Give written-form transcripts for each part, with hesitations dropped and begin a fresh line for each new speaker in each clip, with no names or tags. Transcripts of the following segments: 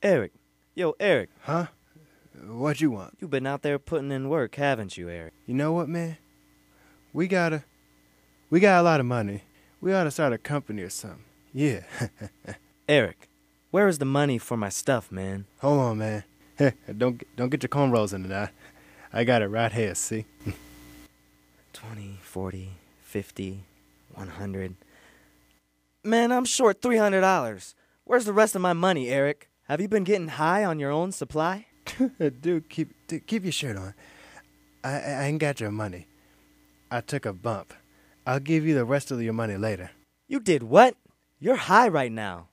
Eric. Yo, Eric.
Huh? What you want?
You been out there putting in work, haven't you, Eric?
You know what, man? We got a lot of money. We ought to start a company or something. Yeah.
Eric, where is the money for my stuff, man?
Hold on, man. Don't get your cornrows in it. I got it right here, see?
20, 40, 50, 100. Man, I'm short $300. Where's the rest of my money, Eric? Have you been getting high on your own supply?
Dude, keep your shirt on. I ain't got your money. I took a bump. I'll give you the rest of your money later.
You did what? You're high right now.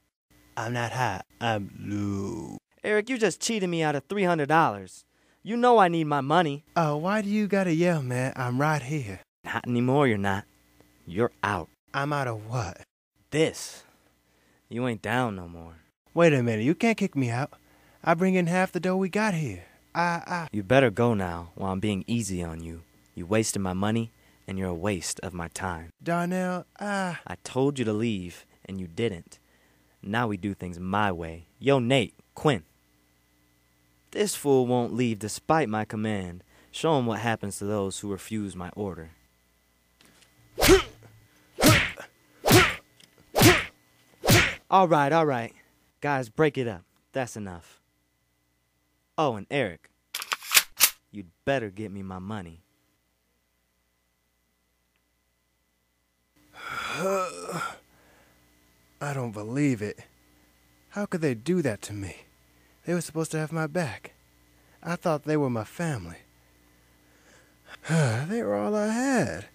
I'm not high. I'm low.
Eric, you just cheated me out of $300. You know I need my money.
Oh, why do you gotta yell, man? I'm right here.
Not anymore, you're not. You're out.
I'm out of what?
This. You ain't down no more.
Wait a minute. You can't kick me out. I bring in half the dough we got here.
You better go now while I'm being easy on you. You wasted my money, and you're a waste of my time.
Darnell,
I told you to leave, and you didn't. Now we do things my way. Yo, Nate, Quinn. This fool won't leave despite my command. Show him what happens to those who refuse my order. All right. Guys, break it up. That's enough. Oh, and Eric, you'd better get me my money.
I don't believe it. How could they do that to me? They were supposed to have my back. I thought they were my family. They were all I had.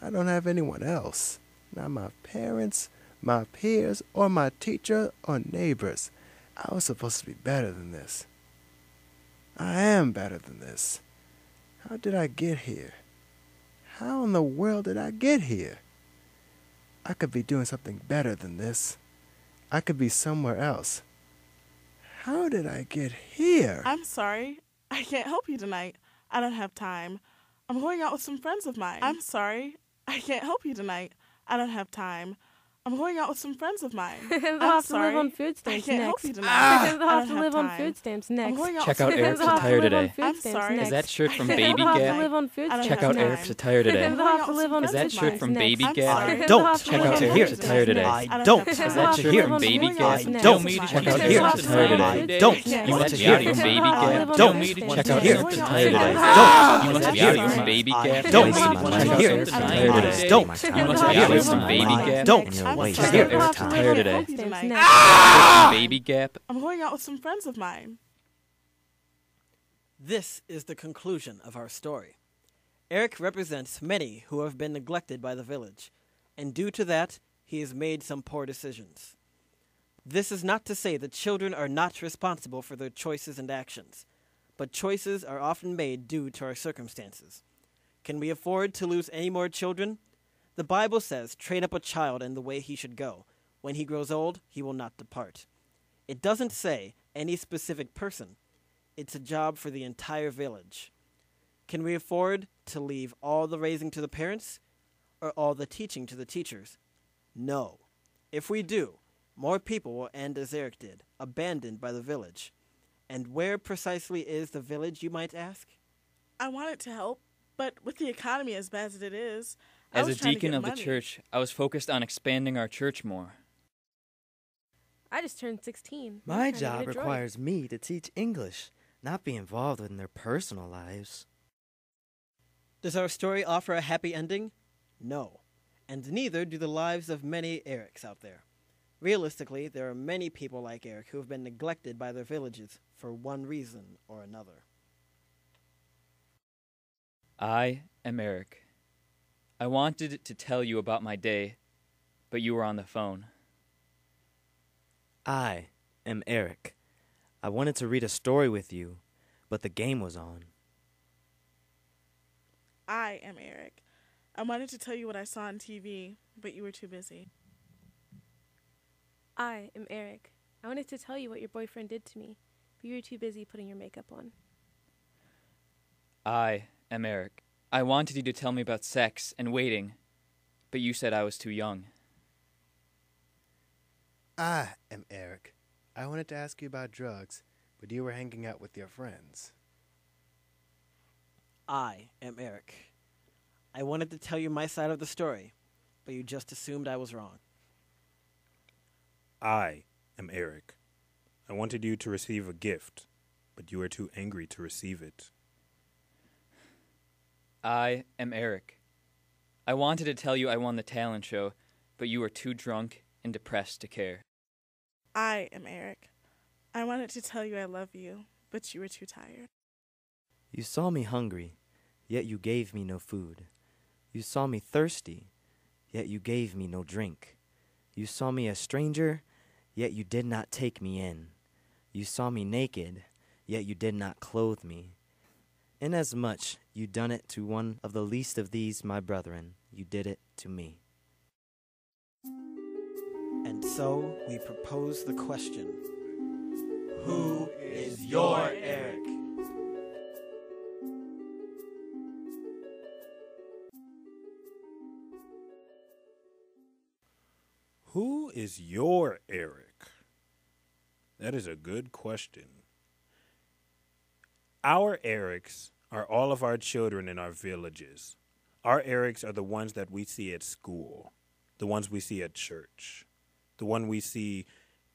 I don't have anyone else. Not my parents, my peers, or my teacher, or neighbors. I was supposed to be better than this. I am better than this. How did I get here? How in the world did I get here? I could be doing something better than this. I could be somewhere else. How did I get here?
I'm sorry. I can't help you tonight. I don't have time. I'm going out with some friends of mine. I'm sorry. I can't help you tonight. I don't have time. I'm going out with some friends of mine.
They'll have to live on food stamps
I can't
next.
help you tonight.
They'll have to live on food stamps
I'm
next.
going out
Check
with
out
some
Eric's
friends of
attire
mine.
today.
I'm sorry.
Is that shirt from
I
Baby
can't
They'll have to
Gap?
live on food
I don't
stamps
Check
have
out
time.
Eric's attire today.
They'll have to live on
Is that
food
shirt
stamps
from
next.
Baby
I'm
Gap?
sorry.
I don't.
They'll have to
Check
live
out
on
Eric's
food
attire
stamps
today.
next.
I don't.
Is
They'll
that
have to
shirt
live
from
on
Baby
food
Gap?
stamps
Tell
next.
me to
I
check out
don't.
Eric's attire today.
I don't.
You must be out of your Baby
They'll
Gap.
live on
Tell
food
me to
stamps
check out
next.
Eric's attire today.
Don't.
You must be out of your Baby Gap.
Don't.
Tell me to check out Eric's attire today.
Don't.
You must be out of your Baby Gap.
Don't.
I'm
You're
Check
sorry.
out Eric's
I
attire
can't
today.
help you tonight.
Baby Gap.
I'm going out with some friends of mine.
This is the conclusion of our story. Eric represents many who have been neglected by the village, and due to that, he has made some poor decisions. This is not to say that children are not responsible for their choices and actions, but choices are often made due to our circumstances. Can we afford to lose any more children? The Bible says, "Train up a child in the way he should go. When he grows old, he will not depart." It doesn't say any specific person. It's a job for the entire village. Can we afford to leave all the raising to the parents or all the teaching to the teachers? No. If we do, more people will end as Eric did, abandoned by the village. And where precisely is the village, you might ask?
I wanted to help, but with the economy as bad as it is, I
As a
was trying to
deacon
get
of the
money.
church, I was focused on expanding our church more.
I just turned 16. I'm
My
trying to
job
get a droid.
requires me to teach English, not be involved in their personal lives.
Does our story offer a happy ending? No. And neither do the lives of many Erics out there. Realistically, there are many people like Eric who have been neglected by their villages for one reason or another.
I am Eric. I wanted to tell you about my day, but you were on the phone.
I am Eric. I wanted to read a story with you, but the game was on.
I am Eric. I wanted to tell you what I saw on TV, but you were too busy.
I am Eric. I wanted to tell you what your boyfriend did to me, but you were too busy putting your makeup on.
I am Eric. I wanted you to tell me about sex and waiting, but you said I was too young.
I am Eric. I wanted to ask you about drugs, but you were hanging out with your friends.
I am Eric. I wanted to tell you my side of the story, but you just assumed I was wrong.
I am Eric. I wanted you to receive a gift, but you were too angry to receive it.
I am Eric. I wanted to tell you I won the talent show, but you were too drunk and depressed to care.
I am Eric. I wanted to tell you I love you, but you were too tired.
You saw me hungry, yet you gave me no food. You saw me thirsty, yet you gave me no drink. You saw me a stranger, yet you did not take me in. You saw me naked, yet you did not clothe me. Inasmuch you done it to one of the least of these my brethren, you did it to me.
And so we propose the question,
Who is your Eric?
Who is your Eric? That is a good question. Our Erics are all of our children in our villages. Our Erics are the ones that we see at school, the ones we see at church, the one we see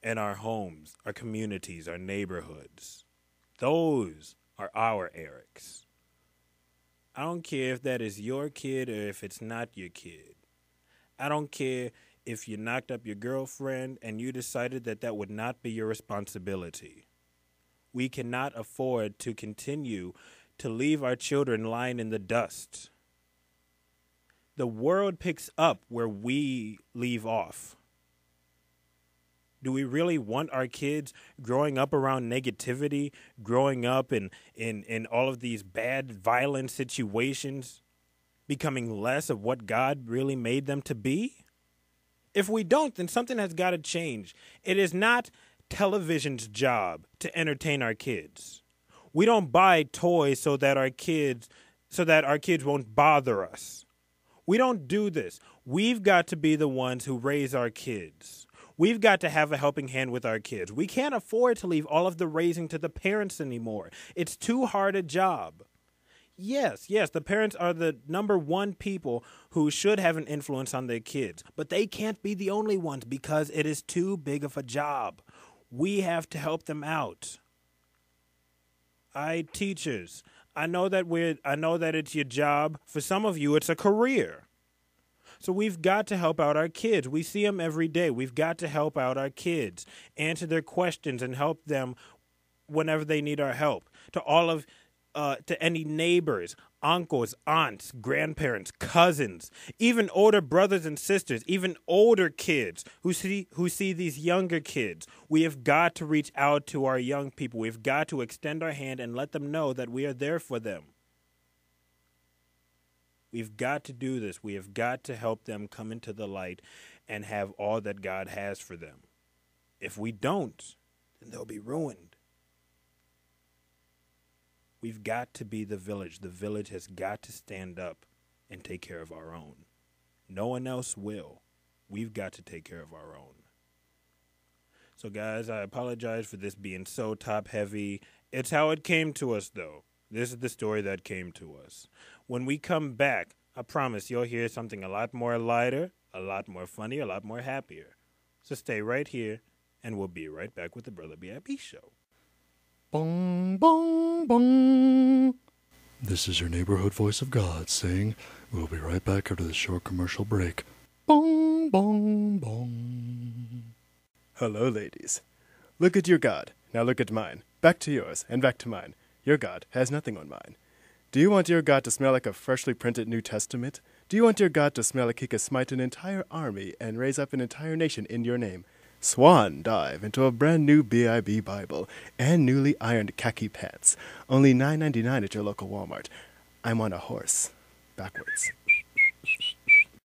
in our homes, our communities, our neighborhoods. Those are our Erics. I don't care if that is your kid or if it's not your kid. I don't care if you knocked up your girlfriend and you decided that that would not be your responsibility. We cannot afford to continue to leave our children lying in the dust. The world picks up where we leave off. Do we really want our kids growing up around negativity, growing up in all of these bad, violent situations, becoming less of what God really made them to be? If we don't, then something has got to change. It is not television's job to entertain our kids. We don't buy toys so that our kids won't bother us. We don't do this. We've got to be the ones who raise our kids. We've got to have a helping hand with our kids. We can't afford to leave all of the raising to the parents anymore. It's too hard a job. Yes, the parents are the number one people who should have an influence on their kids, but they can't be the only ones because it is too big of a job. We have to help them out. Teachers, I know that it's your job. For some of you, it's a career. So we've got to help out our kids. We see them every day. We've got to help out our kids, answer their questions, and help them whenever they need our help. To any neighbors, uncles, aunts, grandparents, cousins, even older brothers and sisters, even older kids who see these younger kids. We have got to reach out to our young people. We've got to extend our hand and let them know that we are there for them. We've got to do this. We have got to help them come into the light and have all that God has for them. If we don't, then they'll be ruined. We've got to be the village. The village has got to stand up and take care of our own. No one else will. We've got to take care of our own. So, guys, I apologize for this being so top-heavy. It's how it came to us, though. This is the story that came to us. When we come back, I promise you'll hear something a lot more lighter, a lot more funny, a lot more happier. So stay right here, and we'll be right back with the Brother B.I.B. Show.
Bong, bong, bong. This is your neighborhood voice of God saying, we'll be right back after this short commercial break. Bong, bong, bong.
Hello, ladies. Look at your God. Now look at mine. Back to yours, and back to mine. Your God has nothing on mine. Do you want your God to smell like a freshly printed New Testament? Do you want your God to smell like he could smite an entire army and raise up an entire nation in your name? Swan dive into a brand new B.I.B. Bible and newly ironed khaki pants. Only $9.99 at your local Walmart. I'm on a horse. Backwards.